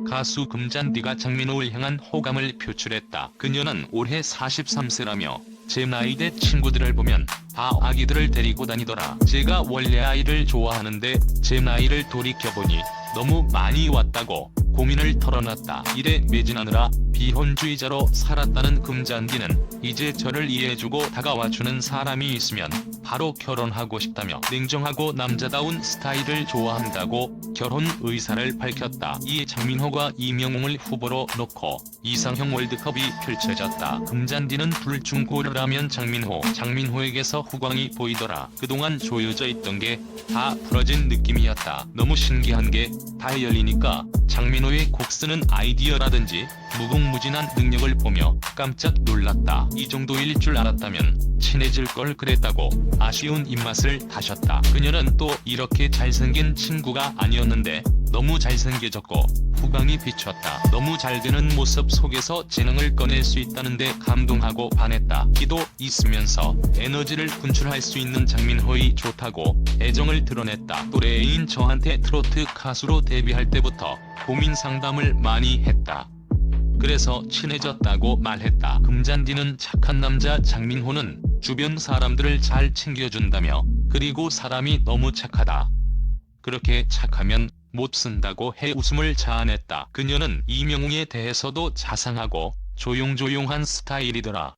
가수 금잔디가 장민호를 향한 호감을 표출했다. 그녀는 올해 43세라며 제 나이대 친구들을 보면 다 아기들을 데리고 다니더라. 제가 원래 아이를 좋아하는데 제 나이를 돌이켜보니 너무 많이 왔다고 고민을 털어놨다. 일에 매진하느라 비혼주의자로 살았다는 금잔디는 이제 저를 이해해주고 다가와주는 사람이 있으면 바로 결혼하고 싶다며 냉정하고 남자다운 스타일을 좋아한다고 결혼 의사를 밝혔다. 이에 장민호가 이명웅을 후보로 놓고 이상형 월드컵이 펼쳐졌다. 금잔디는 둘 중 고르라면 장민호에게서 후광이 보이더라. 그동안 조여져 있던 게 다 풀어진 느낌이었다. 너무 신기한 게 다 열리니까 장민호의 곡 쓰는 아이디어라든지 무궁무진한 능력을 보며 깜짝 놀랐다. 이 정도일 줄 알았다면 친해질 걸 그랬다고 아쉬운 입맛을 다셨다. 그녀는 또 이렇게 잘생긴 친구가 아니었는데 너무 잘생겨졌고 후광이 비쳤다. 너무 잘되는 모습 속에서 재능을 꺼낼 수 있다는데 감동하고 반했다. 기도 있으면서 에너지를 분출할 수 있는 장민호의 좋다고 애정을 드러냈다. 또래인 저한테 트로트 가수로 데뷔할 때부터 고민 상담을 많이 했다. 그래서 친해졌다고 말했다. 금잔디는 착한 남자 장민호는 주변 사람들을 잘 챙겨준다며 그리고 사람이 너무 착하다. 그렇게 착하면 못 쓴다고 해 웃음을 자아냈다. 그녀는 이명웅에 대해서도 자상하고 조용조용한 스타일이더라.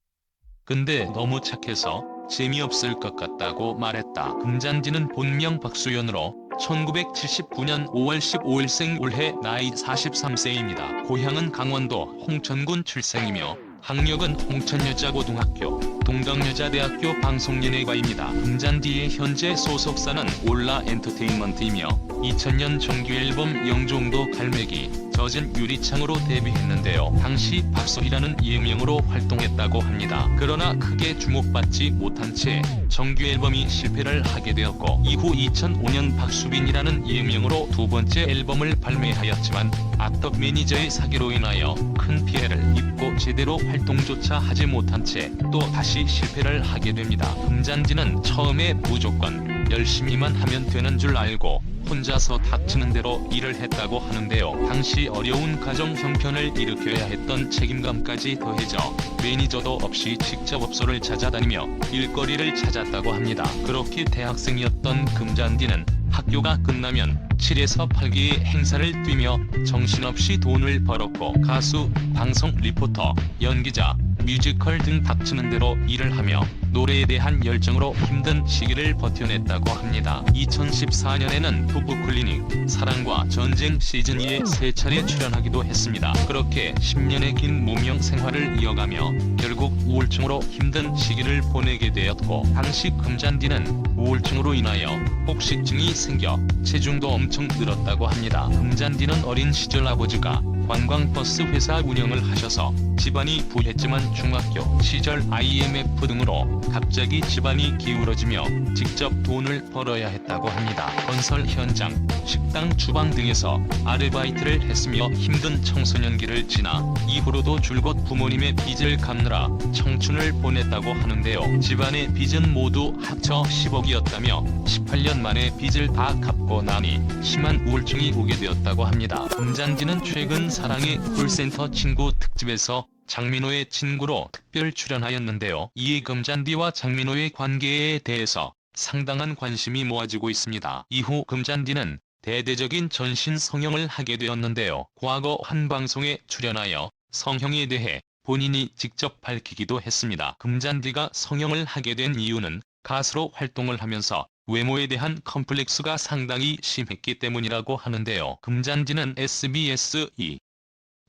근데 너무 착해서 재미없을 것 같다고 말했다. 금잔디는 본명 박수연으로 1979년 5월 15일생 올해 나이 43세입니다. 고향은 강원도 홍천군 출생이며 학력은 홍천여자고등학교, 동덕여자대학교 방송연예과입니다. 금잔디의 현재 소속사는 올라 엔터테인먼트이며 2000년 정규앨범 영종도 갈매기, 젖은 유리창으로 데뷔했는데요. 당시 박소희라는 예명으로 활동했다고 합니다. 그러나 크게 주목받지 못한 채 정규앨범이 실패를 하게 되었고 이후 2005년 박수빈이라는 예명으로 두 번째 앨범을 발매하였지만 악덕 매니저의 사기로 인하여 큰 피해를 입고 제대로 활동조차 하지 못한 채 또 다시 실패를 하게 됩니다. 금잔디는 처음에 무조건 열심히만 하면 되는 줄 알고 혼자서 닥치는 대로 일을 했다고 하는데요. 당시 어려운 가정 형편을 일으켜야 했던 책임감까지 더해져 매니저도 없이 직접 업소를 찾아다니며 일거리를 찾았다고 합니다. 그렇게 대학생이었던 금잔디는 학교가 끝나면 7에서 8개의 행사를 뛰며 정신없이 돈을 벌었고 가수, 방송 리포터, 연기자, 뮤지컬 등 닥치는 대로 일을 하며 노래에 대한 열정으로 힘든 시기를 버텨냈다고 합니다. 2014년에는 부부클리닉, 사랑과 전쟁 시즌2에 3차례 출연하기도 했습니다. 그렇게 10년의 긴 무명 생활을 이어가며 결국 우울증으로 힘든 시기를 보내게 되었고 당시 금잔디는 우울증으로 인하여 폭식증이 생겨 체중도 엄청 늘었다고 합니다. 금잔디는 어린 시절 아버지가 관광버스 회사 운영을 하셔서 집안이 부했지만 중학교 시절 IMF 등으로 갑자기 집안이 기울어지며 직접 돈을 벌어야 했다고 합니다. 건설 현장, 식당 주방 등에서 아르바이트를 했으며 힘든 청소년기를 지나 이후로도 줄곧 부모님의 빚을 갚느라 청춘을 보냈다고 하는데요. 집안의 빚은 모두 합쳐 10억이었다며 18년 만에 빚을 다 갚고 나니 심한 우울증이 오게 되었다고 합니다. 금잔디는 최근 사랑의 콜센터 친구 특집에서 장민호의 친구로 특별 출연하였는데요. 이에 금잔디와 장민호의 관계에 대해서 상당한 관심이 모아지고 있습니다. 이후 금잔디는 대대적인 전신 성형을 하게 되었는데요. 과거 한 방송에 출연하여 성형에 대해 본인이 직접 밝히기도 했습니다. 금잔디가 성형을 하게 된 이유는 가수로 활동을 하면서 외모에 대한 컴플렉스가 상당히 심했기 때문이라고 하는데요. 금잔디는 SBS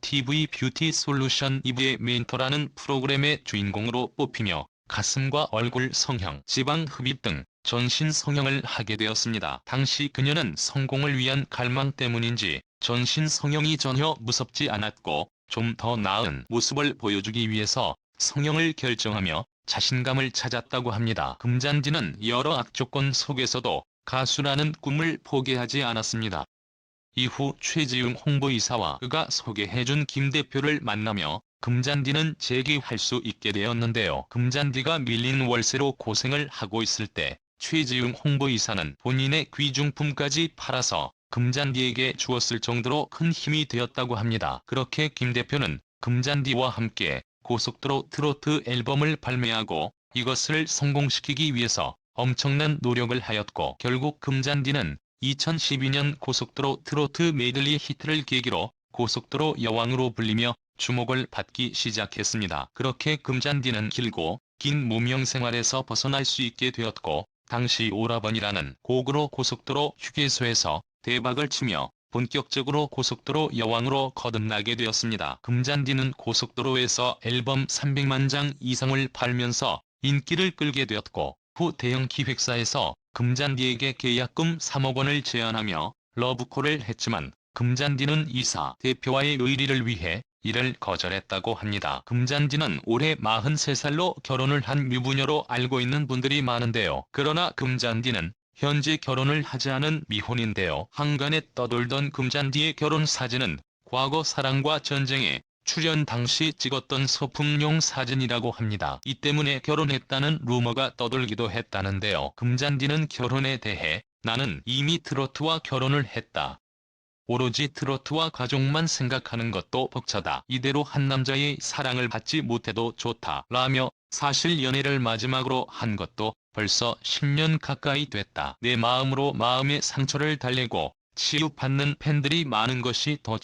TV 뷰티 솔루션 이브의 멘토라는 프로그램의 주인공으로 뽑히며 가슴과 얼굴 성형, 지방 흡입 등 전신 성형을 하게 되었습니다. 당시 그녀는 성공을 위한 갈망 때문인지 전신 성형이 전혀 무섭지 않았고 좀 더 나은 모습을 보여주기 위해서 성형을 결정하며 자신감을 찾았다고 합니다. 금잔디는 여러 악조건 속에서도 가수라는 꿈을 포기하지 않았습니다. 이후 최지웅 홍보이사와 그가 소개해준 김 대표를 만나며 금잔디는 재기할 수 있게 되었는데요. 금잔디가 밀린 월세로 고생을 하고 있을 때 최지웅 홍보이사는 본인의 귀중품까지 팔아서 금잔디에게 주었을 정도로 큰 힘이 되었다고 합니다. 그렇게 김 대표는 금잔디와 함께 고속도로 트로트 앨범을 발매하고 이것을 성공시키기 위해서 엄청난 노력을 하였고 결국 금잔디는 2012년 고속도로 트로트 메들리 히트를 계기로 고속도로 여왕으로 불리며 주목을 받기 시작했습니다. 그렇게 금잔디는 길고 긴 무명 생활에서 벗어날 수 있게 되었고 당시 오라버니라는 곡으로 고속도로 휴게소에서 대박을 치며 본격적으로 고속도로 여왕으로 거듭나게 되었습니다. 금잔디는 고속도로에서 앨범 300만 장 이상을 팔면서 인기를 끌게 되었고 후 대형 기획사에서 금잔디에게 계약금 3억 원을 제안하며 러브콜을 했지만 금잔디는 이사 대표와의 의리를 위해 이를 거절했다고 합니다. 금잔디는 올해 43살로 결혼을 한 유부녀로 알고 있는 분들이 많은데요. 그러나 금잔디는 현재 결혼을 하지 않은 미혼인데요. 한간에 떠돌던 금잔디의 결혼 사진은 과거 사랑과 전쟁에 출연 당시 찍었던 소품용 사진이라고 합니다. 이 때문에 결혼했다는 루머가 떠돌기도 했다는데요. 금잔디는 결혼에 대해 나는 이미 트로트와 결혼을 했다. 오로지 트로트와 가족만 생각하는 것도 벅차다. 이대로 한 남자의 사랑을 받지 못해도 좋다. 라며 사실 연애를 마지막으로 한 것도 벌써 10년 가까이 됐다. 내 마음으로 마음의 상처를 달래고 치유받는 팬들이 많은 것이 더